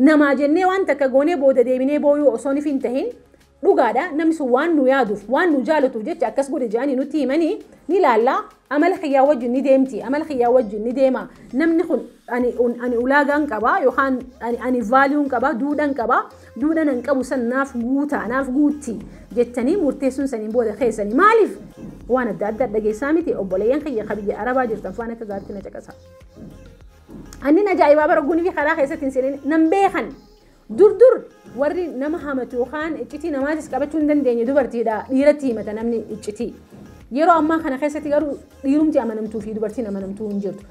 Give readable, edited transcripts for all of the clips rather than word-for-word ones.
nama jennee waan takka goonee booda deebinee booyuu osoo ni fintahin dhugaadha namni sun waan nu yaaduuf waan nu jaalatuuf jecha akkas godhe jaanii nutti himanii ni laalla amala khiyyaa wajjin ni deemti amala khiyyaa wajjin ni deema namni kun ani ulaagaan qaba yookaan ani vaaliyuun qaba duudhan qaba duudhan an qabu san naaf guutaa naaf guutti jettanii murteessuun saniin booda keessanii maaliif waan adda adda dhageessaa miti obboleeyyan khiyya qabiyya arabaa jirtan faana akka gaatti na caqasa annin ajaa'ibaa baraguunii fi karaa keessatti hin seenin nan beekan dur warri nama hamatu yookaan iccitii namaatis qabachuu hin dandeenye dubartiidha dhiiratti himata namni iccitii yeroo ammaa kana keessatti garuu dhiirumti amanamtuu fi dubartiin amanamtuu hin jirtu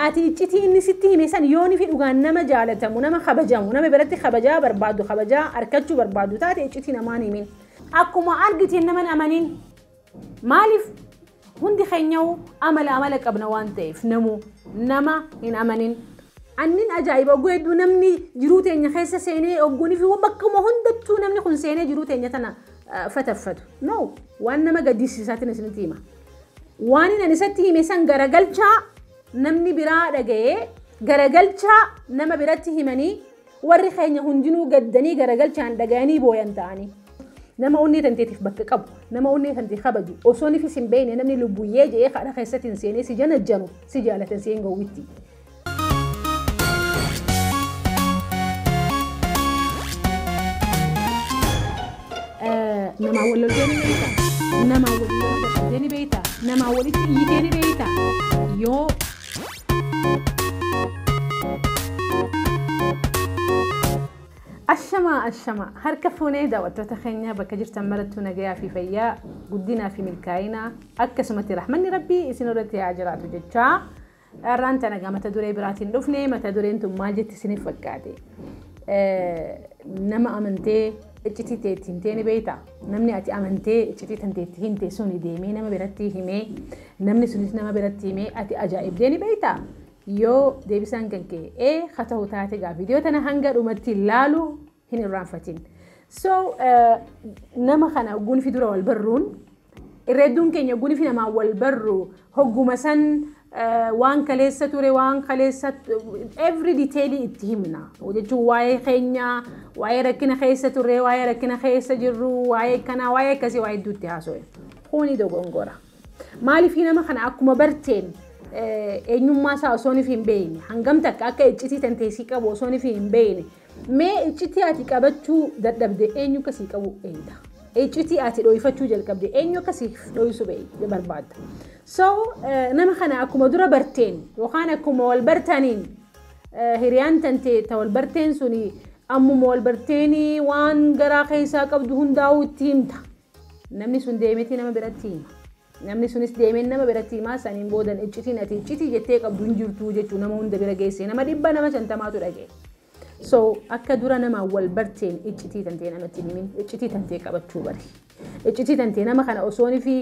ati iccitii inni sitti hime san yooni fi dhugaan nama jaalatamu nama kabajamu nama biratti kabajaa barbaadu kabajaa arkachuu barbaadu taate iccitii namaan himin akkuma argitiin naman amanin maaliif hundi keenyaw amala qabna waan ta'eef nama hin amanin annin ajaa'iba ogguu namni jiruu teenya keessa seenee ogguunii fi bakkuma hundattuu namni kun seenee jiruu teenya tana fataffatu no waan nama gaddisiisaatiin isinitti hima waan inni isatti hime san garagalchaa namni biraa dhaga'ee garagalchaa nama biratti himanii warri keenya hundinuu gaddanii garagalchaan dhaga'anii booyan ta'anii nama onnee tanteetiif bakka qabu nama onnee tantee kabaju osoo ni fisin beene namni lubbuyyee jedhee kadha keessatti hin seenee si janajjanu si jaalatan seen gowwitti nama wallolteeni beeyta nama wallolteeni beeyta nama walitti iyyiteeni beeyta yoo ashama harka fuunee daawwattoota keenya bakka jirtan marattuu nagayaa fi fayyaa guddinaa fi milkaa'inaa akkasumatti rahmanni rabbii isin irratti haa jiraatu jechaa irraan tana mata duree biraatiin dhufne mata dureen tun maal jetti isiniif fakkaate nama amantee iccitii teettiin teeni beeyta namni ati amantee iccitii tanteetti hinte suni deemee nama biratti himee namni sunis nama biratti himee ati ajaa'ibdeeni beeyta yoo deebisaan kan kee khata'u taate gaa viidiyoo tana hanga dhumatti ilaalu hin irraanfatin so nama kana ogguun fi dura wal barruun irreedduun keenya ogguun fi namaa wal barru hogguma san waan kaleessa ture waan kaleessa every detail itti himna jechuun waa'ee keenya waa'ee rakkina keessa ture waa'ee rakkina keessa jirru waa'ee kana waa'ee akkasii waa'ee hedduutti haasa'e kuni dogongora maaliif nama kana akkuma barteen eenyummaa isaa osoo hin beekne hangam takka akka iccitii tanteesii qabu osoo hin beekne mee iccitii ati qabachuu dadhabde eenyu akkasii qabu eeyda iccitii ati dhoofachuu jalqabde eenyu akkasii dhoisu barbaadda so nama kana akkuma dura barteen yookaan akkuma wal bartaniin hiriyaan tantee ta wal barteen suni ammuma wal barteenii waan garaa keessaa qabdu hundaa'uu itti himta namni sun deemetii nama biratti hima namni sunis deemeen nama biratti himaa saniin boodan iccitiin ati iccitii jettee qabdu hin jirtu jechuu nama hunda bira geesse nama 100 nama 50 dhagee so akka dura nama wal barteen iccitii tantee namatti himin iccitii tantee qabachuu bari iccitii tantee nama kana osooni fi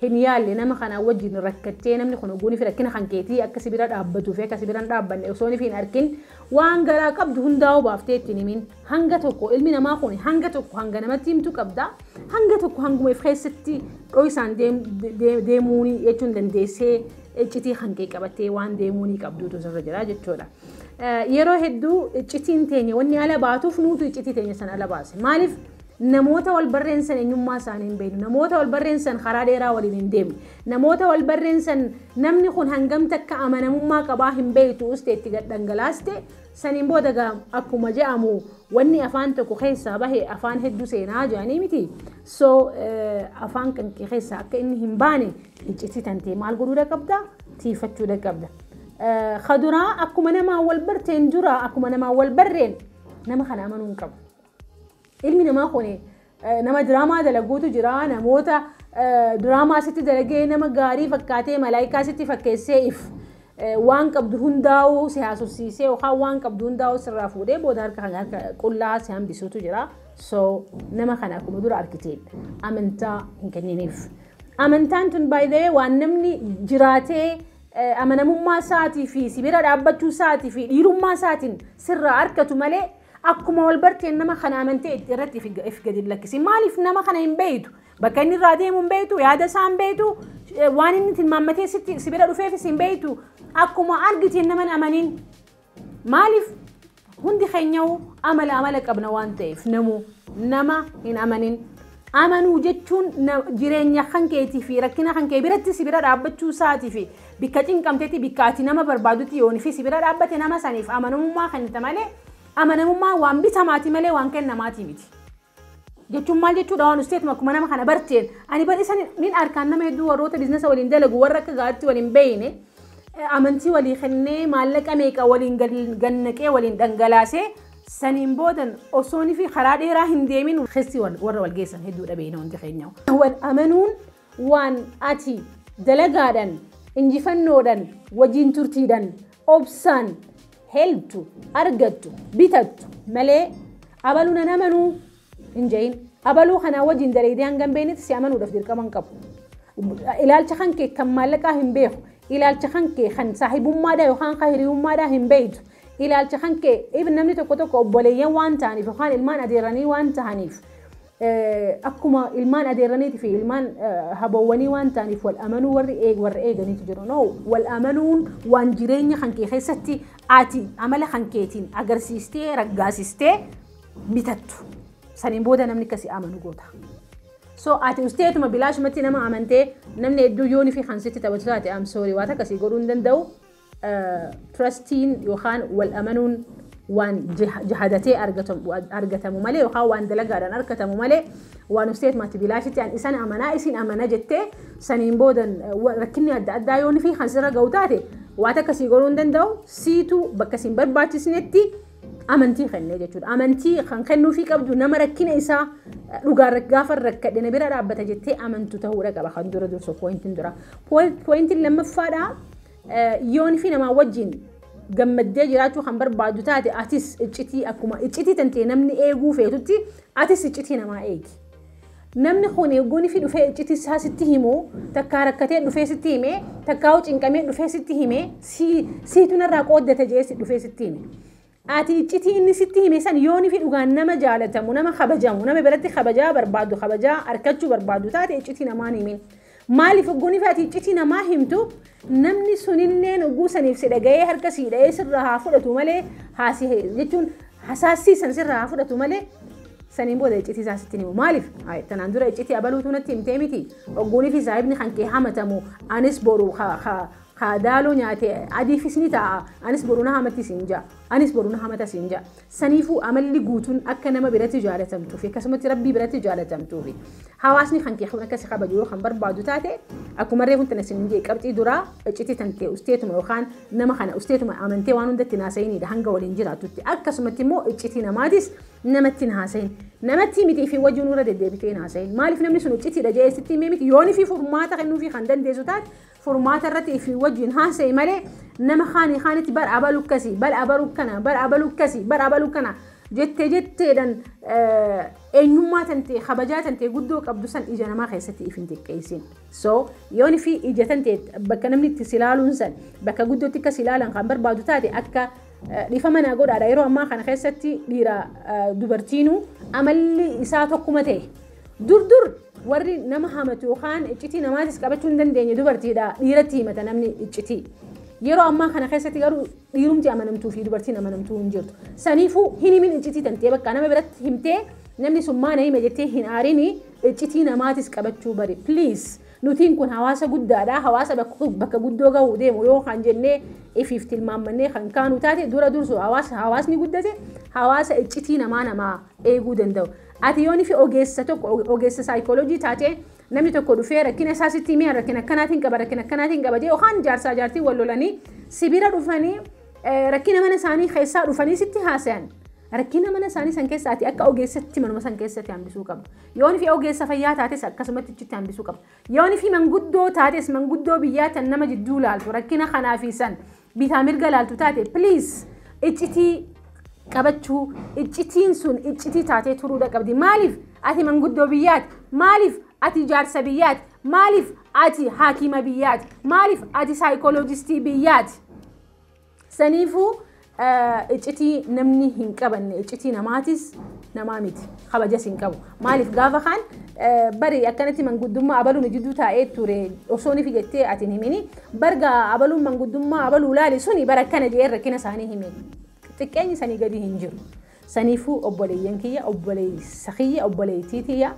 hin yaalle nama kana wajjin rakkattee namni kun oguuni fi rakkina kan keetii akka si bira dhaabbatu fi akka si bira dhaabbanne osooni fi hin arkin waan garaa qabdu hundaa'u baaftee ittiin himin hanga tokko ilmi namaa kun hanga tokko hanga namatti himtu qabda hanga tokko hanguma if keessatti dhoisaan deemuuni jechuun dandeessee iccitii hankee qabattee waan deemuuni qabduutu sirra jira jechuudha yeroo hedduu iccitiin teenya wanni ala baatuuf nuutu iccitii teenya san ala baase maaliif namoota wal barreensan eenyummaa isaanii hin beeknu namoota wal barreensan karaa dheeraa waliin hin deemne namoota wal barreensan namni kun hangam takka amanamummaa qabaa hin beektu usteetti gadhangalaaste saniin booda akkuma je'amu wanni afaan tokko keessaa bahe afaan hedduu seenaa jedhanii miti so afaan kan keessaa akka inni hin baane iccitii tantee maal godhuu qabda tiifachuu qabda khaduraa akkuma namaa wal barteen jura akkuma namaa wal barreen nama kana amanuu hin qabu ilmi namaa kun nama diraamaa dalaguutu jira namoota diraamaa sitti dalagee nama gaarii fakkaatee malaayikaa sitti fakkeessee if waan qabdu hundaa'u si haasofsiisee yookaan waan qabdu hundaa'u sirraa fuudhee booda harka qullaa si hambisuutu jira so nama kana akkuma dura arkiteen amantaa hin kenniniif amantaan tun by the way waan namni jiraatee amanamummaa isaatii fi sibira dhaabbachuu isaatii fi dhiirummaa isaatiin sirraa arkatu malee akkuma wal barteen nama kana amantee irratti if gadi lakkisi maaliif nama kana hin beektu bakka inni irraa deemu hin beektu yaada isaa hin beektu waan inni tilmaammatee si bira dhufeefis hin beektu akkuma argiteen nama amanin maaliif hundi keenyaw amala qabna waan ta'eef nama hin amanin amanuu jechuun jireenya kan keetii fi rakkina kan kee biratti si bira dhaabbachuu isaati fi bikka cinqamteeti bikka ati nama barbaadutti yoon fi si bira dhaabbate nama saniif amanamummaa kennita malee amanamummaa waan bitamaati malee waan kennamaati miti. jechuun maal jechuudha waan usteetuma akkuma nama kana barteen ani bal'isan nin arkaan nama hedduu warroota biizinasa waliin dalagu warra akka gaatti waliin beeyne amantii walii kennee maallaqa meeqa waliin gannaqee waliin dhangalaasee saniin boodan osoonii fi karaa dheeraa hin deemin keessi warra wal geessan hedduu dhabeena wanti keenyaw. Wal amanuun waan ati dalagaadhaan injifannoodhaan wajjin turtiidhaan obsaan heltu argattu bitattu malee abaluun an amanuu hin jahin abaluu kana wajjin daleedee hangam beenitti si amanuudhaaf dirqaman qabu. Ilaalcha kan kee kan maallaqaa hin beeku ilaalcha kan kee kan saahibummaadhaa yookaan kan hiriyummaadhaa hin beeytu ilaalcha kan kee namni tokko obboleeyyan waan ta'aniif yookaan ilmaan adeeranii waan ta'aniif akkuma ilmaan adeeraniitii fi ilmaan haboowwanii waan ta'aniif wal amanuu warri eeganiitu jiru. No wal amanuun waan jireenya kan kee keessatti ati amala kan keetiin agarsiistee raggaasistee bitattu. Saniin booda namni kasi amanu goota. So ati usteetuma bilaashumatti nama amantee namni hedduu yoonii fi kansitti taphatu taate am sorry waan akkasii godhuu hin danda'u. Trustiin yookaan wal amanuun waan jahadatee argatamu malee yookaan waan dalagaadhaan argatamu malee waan usteetumatti bilaashitti an isan amanaa isin amana jettee saniin booda rakkinni adda addaa yoonii fi kansirra ga'u taate waan akkasii godhuu hin danda'u. Siitu bakka isin barbaachisnetti amantii kennee jechuudha. Amantii kan kennuufii qabdu nama rakkina isaa dhugaa gaafa rakkadhe na bira dhaabbata jettee amantu ta'uudha qaba kan dura durso poointiin dura. Poointiin lammaffaadhaa yoon fi namaa wajjin gammaddee jiraachuu kan barbaadu taate atis iccitii akkuma iccitii tantee namni eeguu feetutti atis iccitii namaa eegi. Namni kun eeguun fi dhufee iccitii isaa sitti himu takkaa rakkatee dhufee sitti hime takkaa cinqamee dhufee sitti hime siitu narraa qooddate jee dhufee sitti hime. Ati iccitii inni sitti hime san yoon fi dhugaan nama jaalatamu nama kabajamu nama biratti kabajaa barbaadu kabajaa arkachuu barbaadu taate iccitii namaan himin. Maaliif ogguun fi ati iccitii namaa himtu namni sunillee oguu saniif si dhaga'ee harka si dha'ee sirraa haa fudhatu malee haasihee jechuun hasaasiisan sirraa haa fudhatu malee saniin booda iccitii isaa sitti himu. Maaliif tanaan dura iccitii abaluutu natti himtee miti ogguun fi saahibni kan kee hamatamu anis boru kaadaaloo nyaate adiifisni ta'a anis boru na hamatti siinja anis boru na hamata siinja saniifuu amalli guutuun akka nama biratti jaalatamtuu fi akkasumatti rabbii biratti jaalatamtuu fi hawaasni kan kee akkasi kabaju yoo kan barbaadu taate akkuma reefuun tana sinjee qabxii duraa iccitii tantee usteetuma yookaan nama kana usteetuma amantee waan hundatti naasayiniidha hanga waliin jiraatutti akkasumatti immoo iccitii namaatis namatti naasayin namatti miti fi wajjin irra deddeebitee naasayin maaliif namni sun iccitiidha jee sitti miti yooni fi furmaata kennuu fi kan dandeessu taate furmaata irratti fi wajjin haasayi malee nama kaanitti bar abalu akkasii bar abalu kana jetteedhan eenyummaa tantee kabajaa tantee guddoo qabdu san ija namaa keessatti ifin xiqqeessin. So yooni fi ija tantee bakka namni itti silaaluun san bakka guddootti akka silaalan kan barbaadu taate akka dhiifa manaa godhaadha yeroo ammaa kana keessatti dhiira dubartiinuu amalli isaa tokkuma ta'e dur warri nama hamatu yookaan iccitii namaatis qabachuu hin dandeenye dubartiidha dhiiratti himata namni iccitii. Yeroo ammaa kana keessatti garuu dhiirumti amanamtuu fi dubartiin amanamtuu hin jirtu. Saniifuu hin himin iccitii tantee bakka nama biratti himtee namni sun maana hime jettee hin aarini iccitii namaatis qabachuu bari. Please nutiin kun hawaasa guddaadha. Hawaasa bakka guddoo gahuu deemu yoo kan jennee ifiif tilmaammannee kan kaanu taate dura dursu hawaasni guddate hawaasa iccitii namaa eeguu danda'u. Ati yooni fi ogeessa saayikooloojii taate namni tokko dhufee rakkina isaa sitti himee rakkina akkanaatiin qaba jee yookaan jaartii wal lolanii sibira dhufanii rakkina mana isaanii keessaa dhufanii sitti haasayan. Rakkina mana isaanii san keessaati akka ogeessatti manuma san keessatti hambisuu qabdu. Yooni fi ogeessa fayyaa taates akkasumatti ichitti hambisuu qabdu. Yooni fi manguddoo taates manguddoo biyyaa tan nama jidduu laaltu rakkina kanaa fi san bitaa mirga laaltu taate please iccitii qabachuu iccitiin sun iccitii taatee turuudha qabdi. Maaliif ati manguddoo biyyaati? Maaliif ati jaarsa biyyaati? Maaliif ati haakima biyyaati? Maaliif ati saayikooloojistii biyyaati? Saniifuu iccitii namni hin qabanne iccitii namaatis namaa miti kabajas hin qabu. Maaliif gaafa kan bari akkanatti manguddummaa abaluun jidduu taa'ee ture osoon ifi jettee ati himini barga abaluun manguddummaa abaluu laali suni bara akkana jee rakkina isaanii hime xiqqeenyi sanii gadi hin jiru. Saniifuu obboleeyyan kiyya, obboleessa kiyya, obboleettii tiyya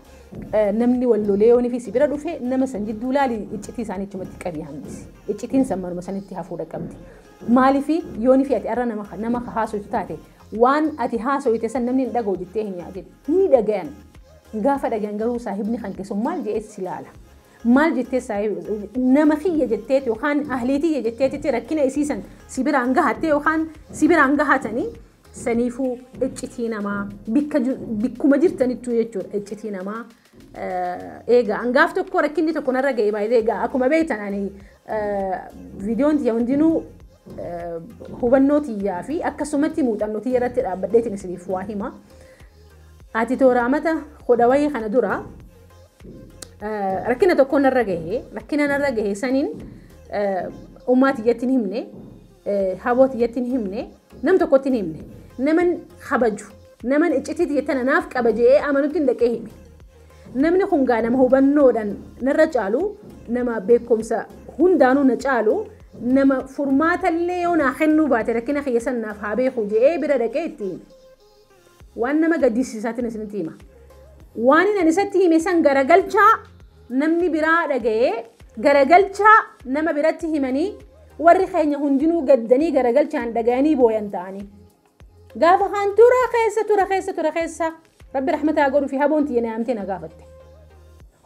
namni wallolee yoonii fi sibira dhufe nama san jidduu laali iccitii isaanii achumatti qabii hambisi. Iccitiin san maruma sanitti hafuudha qabdi. Maaliifi yoonii fi ati arra nama haasoitu taate waan ati haasoite san namni hin dhaga'u jettee hin yaadin. Ni dhagayan. Gaafa dhagayan garuu saahibni kan keessu maal je'ees ilaala. Maal jettee saahib nama kiyya jetteeti yookaan ahliitiyya jetteeti rakkina isiisan sibiraan gahattee yookaan sibiraan gahatanii saniifuu iccitii namaa bikkuma jirtanittuu jechuudha iccitii namaa eegaa hangaaf tokko rakkinni tokko narra ga'e baay'ee eegaa akkuma beektan ani viidiyoon tiyya hundinuu hubannoo tiyyaa fi akkasumatti muuxannoo tiyya irratti dhaabbadheetiin isiniif waa hima. Ati toora amata hodha wayii kana dura rakkina tokko narra gahe saniin ummaa tiyyatti hin himne haboo tiyyatti hin himne nam tokkotti hin himne. Naman habaju naman iccitii tiyyatana naaf qaba jedhee amanutti hin dhaqee hime. Namni kun gaa nama hubannoodhaan narra caalu nama beekumsa hundaanuu na caalu nama furmaatallee yoo naa kennuu baate rakkina kiyya san naaf haa beeku jedhee bira dhaqee itti hime. Waan nama gaddisiisaatiin isinitti hima. Waan inni isatti hime san garagalchaa namni biraa dhaga'ee garagalchaa nama biratti himanii warri keenya hundinuu gaddanii garagalchaan dhaga'anii booyan ta'anii. Gaafa kan tura keessa Rabbi rahmataa godhu fi haboon tiyya naamtee na gaafatte.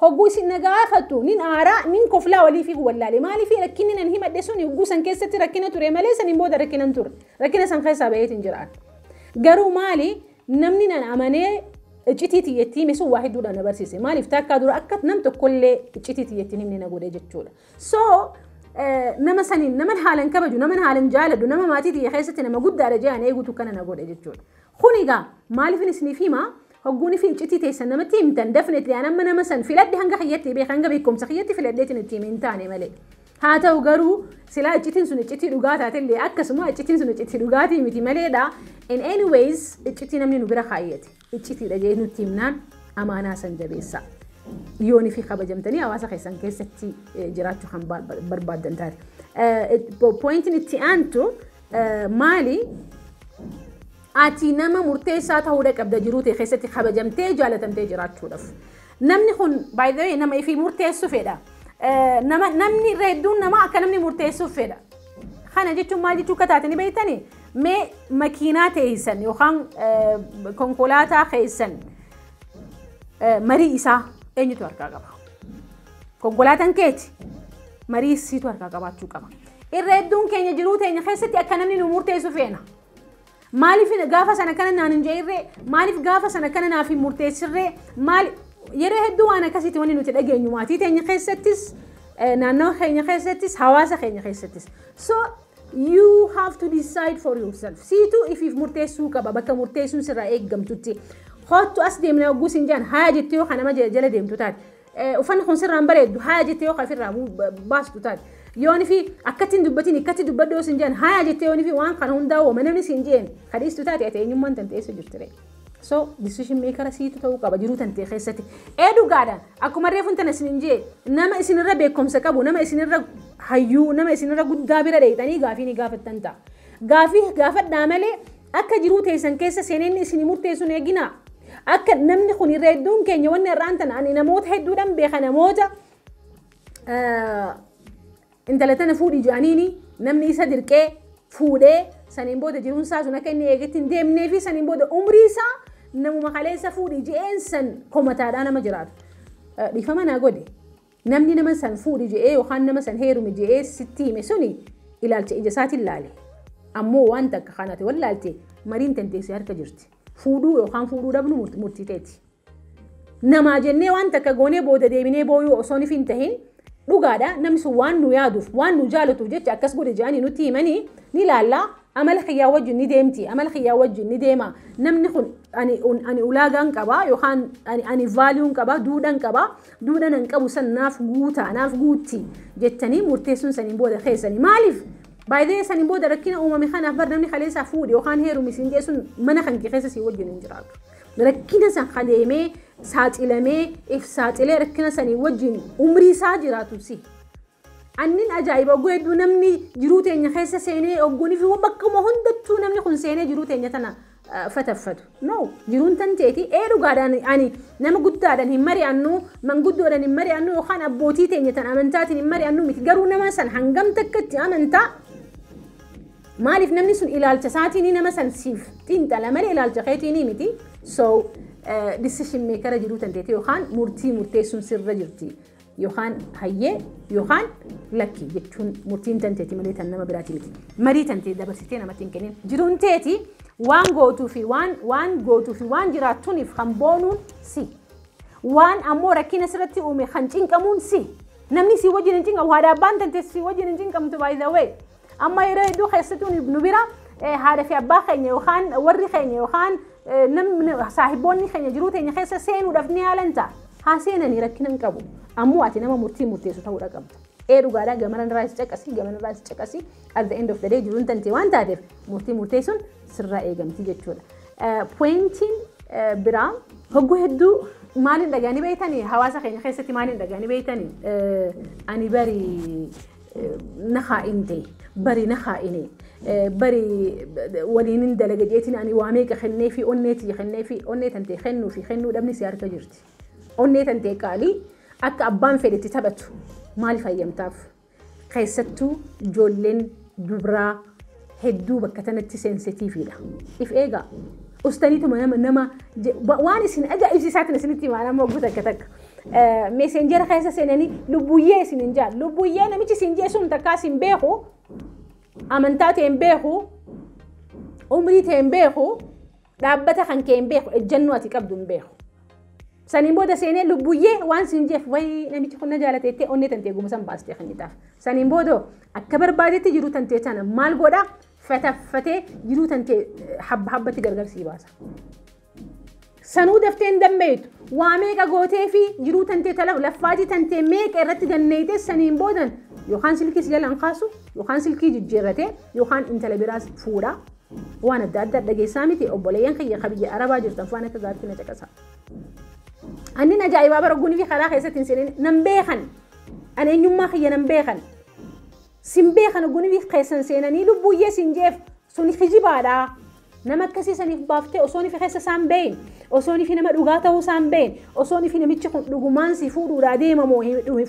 Hogguu isin na gaafattu nin aaraa nin koflaa walii fi wallaale maalii fi rakkinni nan himadhe sun hogguu san keessatti rakkina ture malee san booda rakkina ture. Rakkina san keessaa baheetiin jiraan. Garuu maali namni nan amanee iccitii tiyyattii hime sun waa hedduudhaan na barsiise. Maaliif takkaa dura akka nam tokkollee iccitii tiyyattiin himne na godhe jechuudha. So nama sanin nama haalan kabaju nama haalan jaaladu nama maatii tiyya keessatti nama guddaadha jedhan eegutu kana na godhe jechuudha. Kunigaa maaliif isiniif hima hogguuni fi iccitii teessan namatti himtan definitely anamma nama san filadhe hanga kiyyatti beek hanga beekumsa kiyyatti filadheetiin itti himin taane malee. Haa ta'u garuu silaa iccitiin sun iccitii dhugaa taatellee akkasuma iccitiin sun iccitii dhugaatii miti maleedha. In anyways iccitii namni nu bira kaayyate iccitiidha jee nutti himnaan amaanaa san jabeessa. Yoonii fi kabajamtanii hawaasa keessan keessatti jiraachuu kan barbaadan taate. Pointiin itti aantu maali? Ati nama murteessaa ta'uudha qabda jiruu ta'e keessatti kabajamtee jaalatamtee jiraachuudhaaf. Namni kun by the way nama ifii murteessu fedha. Namni hedduun nama akka namni murteessuuf fedha. Kana jechuun maal jechuu akka taatanii beektanii? Mee makiinaa teessan yookaan konkolaataa keessan marii isaa eenyutu harkaa qaba? Konkolaataan keeti marii isiitu harkaa qabaachuu qaba. Irra hedduun keenya jiruu teenya keessatti akka namni nu murteessu feena. Maaliif gaafa sana kana naan hin jeerree maaliif gaafa sana kana naaf hin murteessirree yeroo hedduu waan akkasitti wanni nuti dhageenyu maatii teenya keessattis naannoo keenya keessattis hawaasa keenya keessattis. So you have to decide for yourself. Siitu ifiif murteessuu qaba bakka murteessuun sirraa eeggamtutti. Hottu as deemnee hogguu sin jaan haa jettee yoo kanama jala deemtu taate. Uffanni kun sirraan bareeddu haa jettee yoo kafirraa baastu taate. Yooni fi akkatiin dubbatiin akkatti dubbadhu yoo sin jaan haa jettee yooni fi waan kana hundaa woo manamni sin jeen kadhiistu taate ati eenyummaan tan ta'eessu jirtire. So decision maker siitu ta'uu qaba jiruu tan ta'e keessatti. Dhugaadhaan akkuma reefuun tan isin jee nama isinirra beekumsa qabu nama isinirra hayyuu nama isinirra guddaa bira dheeytanii gaafii ni gaafattan ta'a. Gaafii gaafadhaa malee akka jiruu teessan keessa seeneenni isin murteessuun eegina. Akka namni kun irra hedduun keenya wanni irraan tan ani namoota hedduudhaan beeka namoota intalatana fuudhii jaaniini namni isa dirqee fuudhee saniin booda jiruun isaa sun akka inni eegetti hin deemnee fi saniin booda umrii isaa namuma kaleessa fuudhii je'een san komataadhaa nama jiraatu. Dhiifama naa godhe namni nama san fuudhii je'ee yookaan nama san heerumi je'ee sitti hime suni ilaalcha ija isaatiin laale. Ammoo waan takka kanate wallaalte mariin tanteessee harka jirti. Fuudhuu yookaan fuudhuu dhabnu murtii teeti. Namaa jennee waan takka goonee booda deebinee booyuu osoo ni fin tahin dhugaadha namni sun waan nu yaaduuf waan nu jaalatuuf jecha akkas godhe jaanii nutti himanii ni laallaa amala xiyyaa wajjin ni deemti amala xiyyaa wajjin ni deema namni kun ani ulaagaan qaba yookaan ani vaaliyuun qaba duudhaan qaba duudhaan an qabu san naaf guutaa naaf guutti jettanii murteessuun saniin booda keessanii maaliif baay'ee saniin booda rakkina uumame kanaaf bar namni kaleessaa fuudhe yookaan heerumi siin jeessuun mana kan keessa si wajjin hin jiraatu. Rakkina san kaleemee saaxilamee if saaxilee rakkina sanii wajjin umrii isaa jiraatu si. annin ajaa'iba oguu hedduu namni jiruu teenya keessa seenee ogguunii fi bakkuma hundattuu namni kun seenee jiruu teenya tana fataffatu. No, jiruun tan teeti dhugaadhaan ani nama guddaadhaan hin mari'annu, manguddoodhaan hin mari'annu yookaan abbootii teenya tan amantaatiin hin mari'annu miti. Garuu nama san hangam takkatti amantaa maaliif namni sun ilaalcha isaatiin nama san siif xiinxala malee ilaalcha keetiin miti. So decision maker jiruu tan teeti yookaan murteessuun sirra jirti. Yookaan hayyee yookaan lakki jechuun murtiin tan teeti malee tan nama biraati miti. Marii tan teeti dabarsitee namatti hin kennin. Jiruun teeti waan gootuu fi waan jiraattuuniif kan boonuun si. Waan ammoo rakkina sirratti uume kan cinqamuun si. Namni si wajjin hin cinqamu haadha abbaan tan teessi si wajjin hin cinqamtu by the way. Amma yeroo hedduu keessattuu nu bira haadha fi abbaa keenya yookaan warri keenya yookaan namni saahiboonni keenya jiruu teenya keessa seenuudhaaf ni yaalan ta'a. Haa seenanii rakkina hin qabu. Ammoo ati nama murteessu ta'uu qabda. Dhugaadhaa gamanarraa is caqasi at the end of the day jiruun tantee waan taateef murteessuun sirraa eegamti jechuudha. Pointiin biraa hogguu hedduu maaliin dhagaanii beeytanii hawaasa keenya keessatti maaliin dhagaanii beeytanii ani bari na haa'inte bari na haa'ine bari waliin dalaga jeetiin ani waa meeqa kennee fi onneetii kennee fi onnee tantee kennuu dhabni si harka jirti. Onnee tantee qaalii akka abbaan fedhetti taphatu maal fayyamtaaf keessattuu ijoolleen dubraa hedduu bakka tanatti sensitiiviidha. If eegaa ustaniituma nama waan isin ajaa'ibsiisaatiin isinitti himaanama oguu takka meesenjera keessa seenanii lubbuyyee isin hin jaallu. Lubbuyyee namichi isin jeesuun takkaa isin beeku amantaa ta'e hin beeku umrii ta'e hin beeku dhaabbata kan kee hin beeku ejjennoo ati qabdu hin beeku. Saniin booda seenee lubbuyyee waan sin jeef wayi namichi kun na jaalateettee onnee tantee gumusan baastee kan jitaaf. Saniin booda akka barbaadetti jiruu tantee tana maal godhaa fataffatee jiruu tantee habbatti gargarsii baasa. Sanuu daftee hin dammeetu waa meeqa gootee fi jiruu tantee laffaatii tantee meeqa irratti ganneeytee saniin boodan yookaan silkii si jalaan kaasu yookaan silkii jijjiirratee yookaan intala biraas fuudhaa waan adda addaa dhageessaa miti obboleeyyan kiyya kabiyya arabaa jirtan waan akka gaatti na caqasa. Annin ajaa'ibaa bara guunii fi karaa keessatti hin seenin nan beekan ani eenyummaa kiyya nan beekan sin beekan guunii fi keessan seenanii lubbuyyee sin jeef suni hijibaadha nama akkasii saniif baaftee osoo nifi keessa isaan beeyin osoo nifi nama dhugaa ta'uu isaan beeyin osoo nifi namichi kun dhugumaan si fuudhuudhaa deemamoo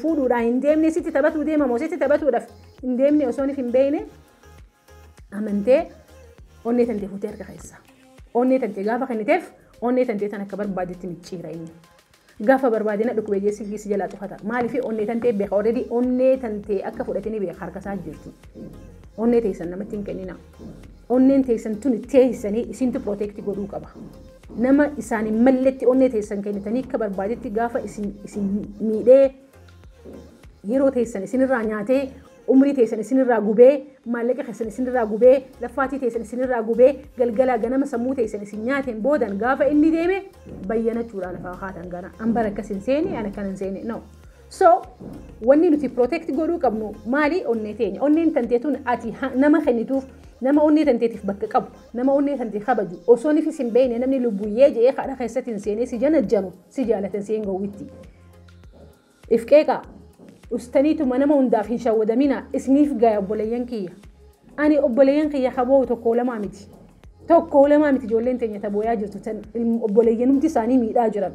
fuudhuudhaa hin deemne sitti taphatuu deemamoo sitti taphatuudhaaf hin deemne osoo nifi hin beeyne amantee onnee tantee fuutee harka keessa onnee tantee gaafa kenniteef onnee tantee tan akka barbaadetti micciira inni. Gaafa barbaadina dhukubee jeessi si jalaa xufata. Maaliif onnee tantee beeka already onnee tantee akka fudhatanii beeka harka isaa jirti. Onnee teessan namatti hin kennina. Onneen teessan tun teessanii isintu protect godhuu qaba. Nama isaanii malletti onnee teessan kennitanii akka barbaadetti gaafa isin miidhee yeroo teessan isinirraa nyaatee umrii teessan isinirraa gubee maallaqa keessan isinirraa gubee laffaatii teessan isinirraa gubee galgala ganama sammuu teessan isin nyaateen boodan gaafa inni deeme bayyanachuudhaan lafaa kaatan gana ambara akkas hin seeni ana kan hin seeni no. So wanni nuti protect godhuu qabnu maali onnee teenya onneen tanteetuun ati nama kennituuf nama onnee tanteetiif bakka qabu nama onnee tantee kabaju osoo nifis hin beekne namni lubbuyyee jedhee kadha keessatti hin seenee si janajjanu si jaalatan seen gowwitti. If qeeqaa ustaniitu nama hundaaf hin shawwadamina isniif gaya obboleeyyan kiyya. Ani obboleeyyan kiyya kaboo tokko lamaa miti. Tokko lamaa miti ijoolleen teenya tabooyaa jirtu tan obboleeyyan humti isaanii miidhaa jiran.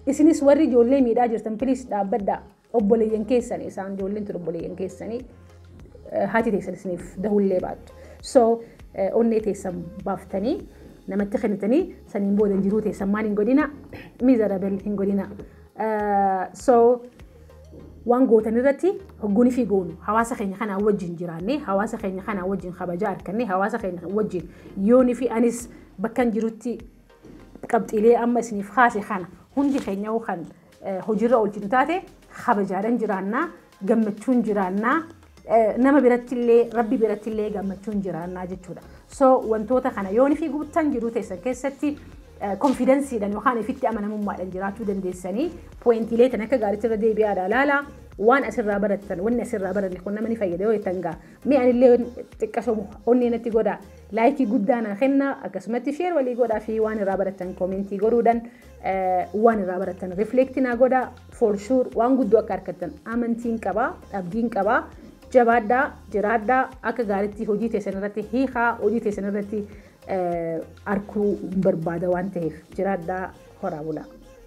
Isinis warri ijoollee miidhaa jirtan please dhaabbadhaa obboleeyyan keessanii isaan ijoolleen tun obboleeyyan keessanii haati teessan isiniif dahullee baattu. So onnee teessan baaftanii namatti kennitanii saniin booda jiruu teessan maal hin godhina miserable hin godhina. So waan gootan irratti hogguunii fi goonu hawaasa keenya kanaa wajjin jiraannee hawaasa keenya kanaa wajjin kabajaa harkannee hawaasa keenya wajjin yoonii fi anis bakkan jirutti qabxiilee amma isiniif kaase kana hundi keenya kan hojiirra oolchinu taate kabajaadhaan jiraannaa gammachuun jiraannaa nama birattillee rabbi birattillee gammachuun jiraannaa jechuudha. So wantoota kana yoonii fi guutan jiruu teessan keessatti konfidensiidhaan yookaan ifitti amanamummaadhaan jiraachuu dandeessanii poointiilee tan akka gaariitti irra deebi'aadha laala waan asirraa barattan wanni asirraa baranne kun nama ni fayyada yoo itanga mi anillee xiqqasoo onni natti godha laayikii guddaan kenna akkasumatti sheer walii godhaa fi waan irraa barattan koomentii godhuudhaan waan irraa barattan rifleektinaa godha for sure waan guddoo akka harkattan amantiin qabaa abdiin qabaa jabaadhaa jiraadhaa akka gaariitti hojii teessan irratti hiikaa hojii teessan irratti arkuu barbaada waan ta'eef jiraadhaa horaa bulaa.